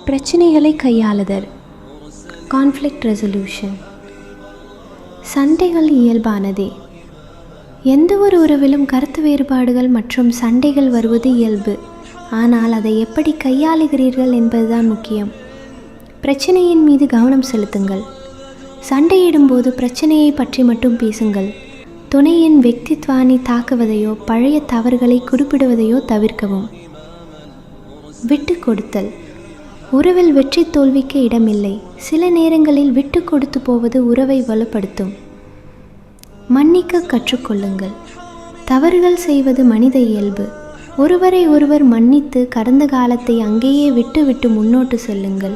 பிரச்சனைகளை கையாளுதல், conflict resolution. சண்டைகள் இயல்பானதே. எந்த ஒரு உறவிலும் கருத்து வேறுபாடுகள் மற்றும் சண்டைகள் வருவது இயல்பு. ஆனால் அதை எப்படி கையாளுகிறீர்கள் என்பதுதான் முக்கியம். பிரச்சனையின் மீது கவனம் செலுத்துங்கள். சண்டையிடும்போது பிரச்சனையை பற்றி மட்டும் பேசுங்கள். துணையின் வெக்தித்வானை தாக்குவதையோ பழைய தவறுகளை குறிப்பிடுவதையோ தவிர்க்கவும். விட்டு கொடுத்தல். உறவில் வெற்றி தோல்விக்கு இடமில்லை. சில நேரங்களில் விட்டு கொடுத்து போவது உறவை வலுப்படுத்தும். மன்னிக்க கற்றுக்கொள்ளுங்கள். தவறுகள் செய்வது மனித இயல்பு. ஒருவரை ஒருவர் மன்னித்து கடந்த காலத்தை அங்கேயே விட்டு முன்னோட்டு செல்லுங்கள்.